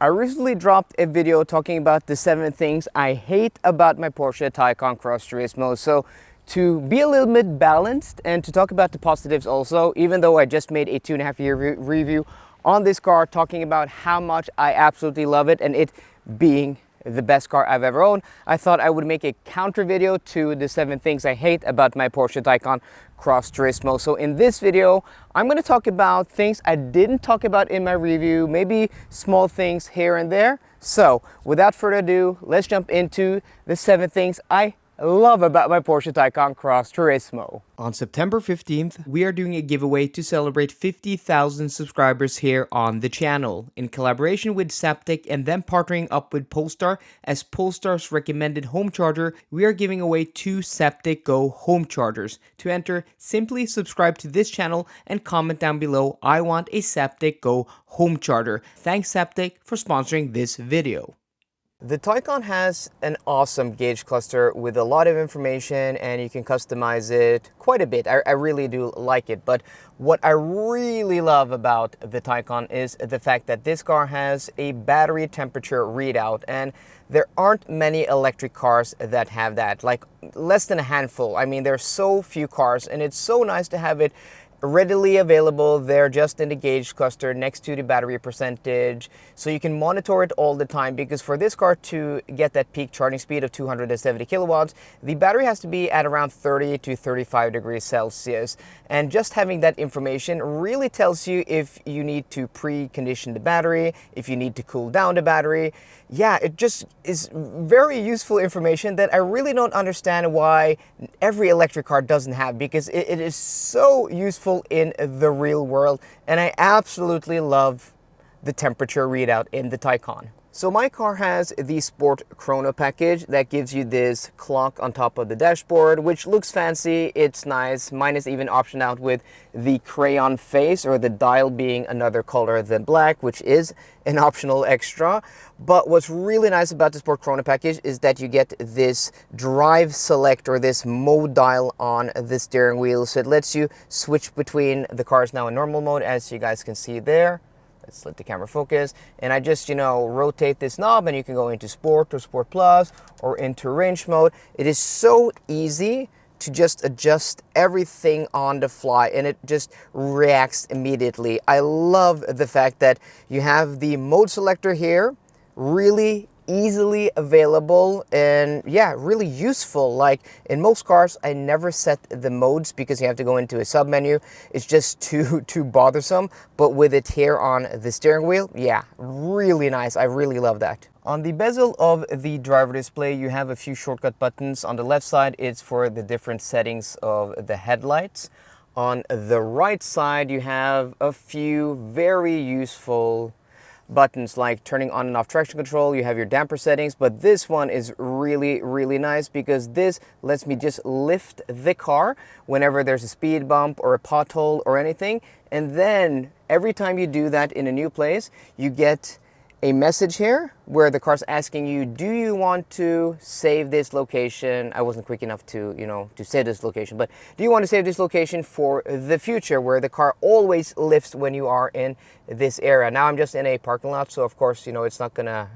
I recently dropped a video talking about the 7 things I hate about my Porsche Taycan Cross Turismo. So to be a little bit balanced and to talk about the positives also, even though I just made a 2.5-year review on this car talking about how much I absolutely love it and it being the best car I've ever owned, I thought I would make a counter video to the 7 things I hate about my Porsche Taycan Cross Turismo. So in this video, I'm going to talk about things I didn't talk about in my review, maybe small things here and there. So without further ado, let's jump into the 7 things I love about my Porsche Taycan Cross Turismo. On September 15th, we are doing a giveaway to celebrate 50,000 subscribers here on the channel. In collaboration with Zaptec and then partnering up with Polestar as Polestar's recommended home charger, we are giving away 2 Zaptec GO home chargers. To enter, simply subscribe to this channel and comment down below, "I want a Zaptec GO home charger." Thanks Zaptec for sponsoring this video. The Taycan has an awesome gauge cluster with a lot of information and you can customize it quite a bit. I really do like it, but what I really love about the Taycan is the fact that this car has a battery temperature readout, and there aren't many electric cars that have that, like less than a handful. I mean, there's so few cars and it's so nice to have it readily available there just in the gauge cluster next to the battery percentage, so you can monitor it all the time. Because for this car to get that peak charging speed of 270 kilowatts, the battery has to be at around 30 to 35 degrees Celsius, and just having that information really tells you if you need to precondition the battery, if you need to cool down the battery. Yeah, it just is very useful information that I really don't understand why every electric car doesn't have, because it is so useful in the real world, and I absolutely love the temperature readout in the Taycan. So my car has the Sport Chrono package that gives you this clock on top of the dashboard, which looks fancy, it's nice. Mine is even optioned out with the crayon face, or the dial being another color than black, which is an optional extra. But what's really nice about the Sport Chrono package is that you get this drive select, or this mode dial on the steering wheel. So it lets you switch between the cars now in normal mode, as you guys can see there. Let's let the camera focus, and I just, rotate this knob and you can go into Sport or Sport Plus or into Range mode. It is so easy to just adjust everything on the fly and it just reacts immediately. I love the fact that you have the mode selector here, really easily available, and yeah, really useful. Like in most cars, I never set the modes because you have to go into a sub menu. It's just too bothersome. But with it here on the steering wheel, yeah, really nice. I really love that. On the bezel of the driver display, you have a few shortcut buttons. On the left side, it's for the different settings of the headlights. On the right side, you have a few very useful buttons like turning on and off traction control. You have your damper settings, but this one is really nice because this lets me just lift the car whenever there's a speed bump or a pothole or anything, and then every time you do that in a new place, you get a message here where the car's asking you, do you want to save this location? I wasn't quick enough to, to save this location, but do you want to save this location for the future, where the car always lifts when you are in this area? Now I'm just in a parking lot, so of course, it's not gonna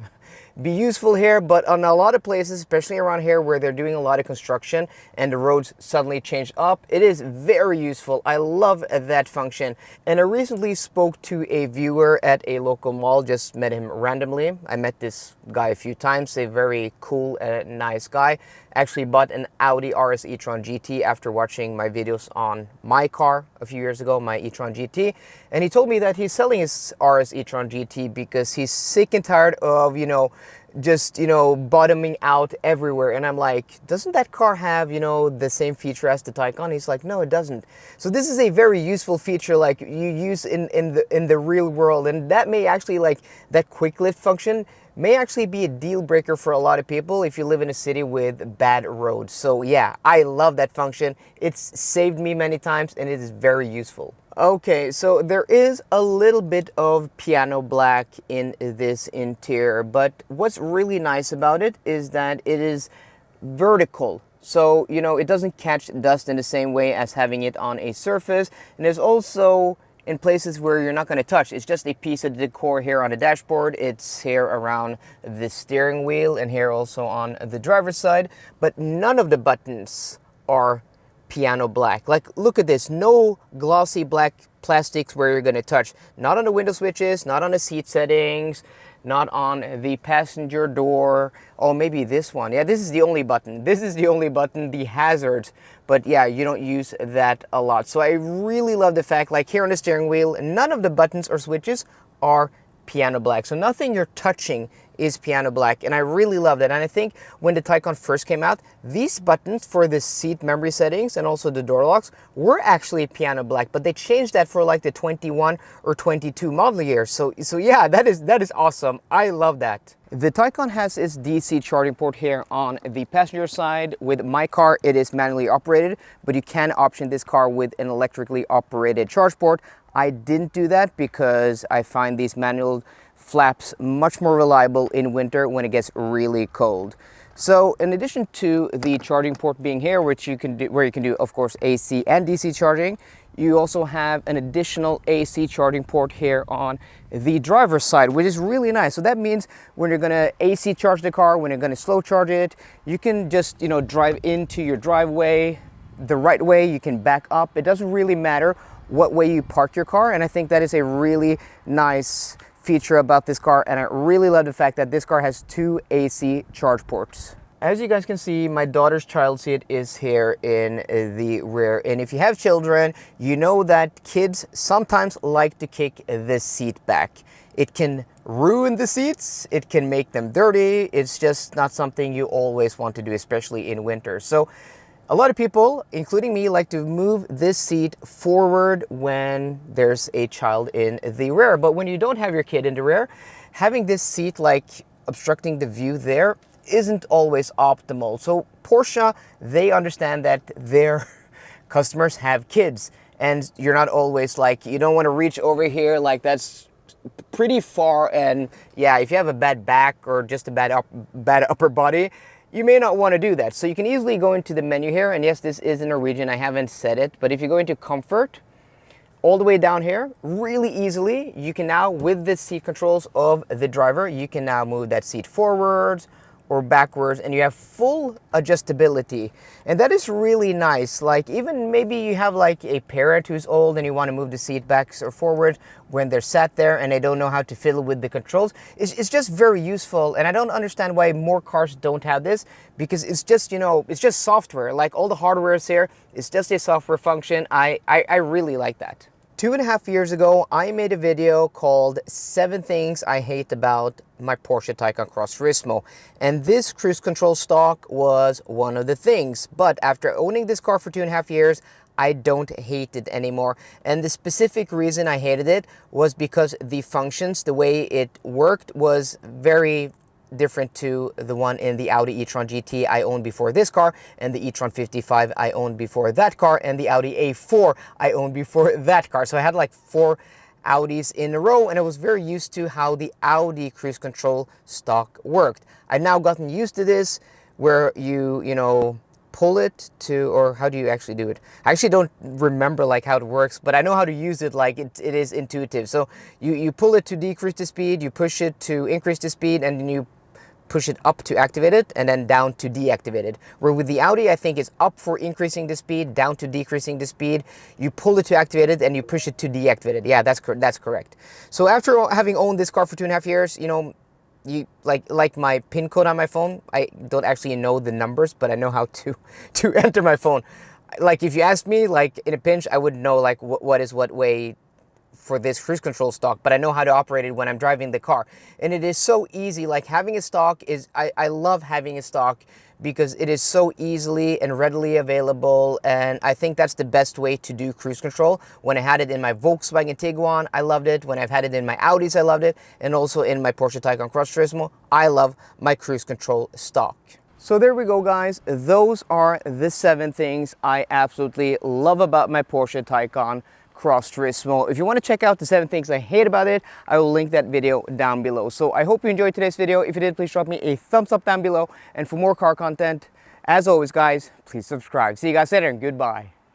be useful here, but on a lot of places, especially around here where they're doing a lot of construction and the roads suddenly change up, it is very useful. I love that function. And I recently spoke to a viewer at a local mall, just met him randomly. I met this guy a few times, a very cool and nice guy. Actually bought an Audi RS e-tron GT after watching my videos on my car a few years ago, my e-tron GT. And he told me that he's selling his RS e-tron GT because he's sick and tired of, just, bottoming out everywhere. And I'm like, doesn't that car have, the same feature as the Taycan? He's like, no, it doesn't. So this is a very useful feature like you use in the real world. And that may actually, like that quick lift function, may actually be a deal breaker for a lot of people if you live in a city with bad roads. So yeah, I love that function. It's saved me many times and it is very useful. Okay, so there is a little bit of piano black in this interior, but what's really nice about it is that it is vertical. So, it doesn't catch dust in the same way as having it on a surface. And there's also in places where you're not going to touch. It's just a piece of decor here on the dashboard. It's here around the steering wheel and here also on the driver's side. But none of the buttons are piano black. Like, look at this. No glossy black plastics where you're going to touch. Not on the window switches, not on the seat settings, not on the passenger door. Oh, maybe this one. Yeah, this is the only button. This is the only button, the hazard. But yeah, you don't use that a lot. So I really love the fact, like here on the steering wheel, none of the buttons or switches are piano black. So nothing you're touching is piano black, and I really love that. And I think when the Taycan first came out, these buttons for the seat memory settings and also the door locks were actually piano black, but they changed that for like the 21 or 22 model year. So yeah, that is awesome. I love that. The Taycan has its DC charging port here on the passenger side. With my car, it is manually operated, but you can option this car with an electrically operated charge port. I didn't do that because I find these manual flaps much more reliable in winter when it gets really cold. So in addition to the charging port being here, which you can do, where you can do of course AC and DC charging, you also have an additional AC charging port here on the driver's side, which is really nice. So that means when you're gonna AC charge the car, when you're gonna slow charge it, you can just, you know, drive into your driveway the right way. You can back up. It doesn't really matter what way you park your car, and I think that is a really nice feature about this car, and I really love the fact that this car has 2 AC charge ports. As you guys can see, my daughter's child seat is here in the rear, and if you have children, you know that kids sometimes like to kick this seat back. It can ruin the seats, it can make them dirty. It's just not something you always want to do, especially in winter. So a lot of people, including me, like to move this seat forward when there's a child in the rear. But when you don't have your kid in the rear, having this seat like obstructing the view there isn't always optimal. So Porsche, they understand that their customers have kids, and you're not always like, you don't want to reach over here, like that's pretty far. And yeah, if you have a bad back or just a bad upper body, you may not want to do that. So you can easily go into the menu here, and yes, this is in Norwegian, I haven't said it, but if you go into comfort, all the way down here, really easily, you can now, with the seat controls of the driver, you can now move that seat forwards or backwards, and you have full adjustability. And that is really nice. Like, even maybe you have like a parent who's old and you want to move the seat back or forward when they're sat there and they don't know how to fiddle with the controls. It's just very useful, and I don't understand why more cars don't have this, because it's just, you know, it's just software. Like, all the hardware is here, it's just a software function. I really like that. 2.5 years ago, I made a video called 7 Things I Hate About My Porsche Taycan Cross Turismo. And this cruise control stock was one of the things. But after owning this car for 2.5 years, I don't hate it anymore. And the specific reason I hated it was because the functions, the way it worked, was very different to the one in the Audi e-tron GT I owned before this car, and the e-tron 55 I owned before that car, and the Audi A4 I owned before that car. So I had like 4 Audis in a row, and I was very used to how the Audi cruise control stock worked. I've now gotten used to this, where you know, pull it to, or how do you actually do it? I actually don't remember like how it works, but I know how to use it. Like, it is intuitive. So you pull it to decrease the speed, you push it to increase the speed, and then you push it up to activate it, and then down to deactivate it. Where with the Audi, I think it's up for increasing the speed, down to decreasing the speed. You pull it to activate it, and you push it to deactivate it. Yeah, that's correct. So after having owned this car for 2.5 years, you know, you like my PIN code on my phone, I don't actually know the numbers, but I know how to enter my phone. Like, if you ask me, like in a pinch, I wouldn't know like what is what way for this cruise control stock, but I know how to operate it when I'm driving the car. And it is so easy. Like, having a stock is, I love having a stock because it is so easily and readily available, and I think that's the best way to do cruise control. When I had it in my Volkswagen Tiguan, I loved it. When I've had it in my Audis, I loved it. And also in my Porsche Taycan Cross Turismo, I love my cruise control stock. So there we go, guys. Those are the 7 things I absolutely love about my Porsche Taycan Cross Turismo. If you want to check out the 7 things I hate about it, I will link that video down below. So I hope you enjoyed today's video. If you did, please drop me a thumbs up down below. And for more car content, as always, guys, please subscribe. See you guys later, and goodbye.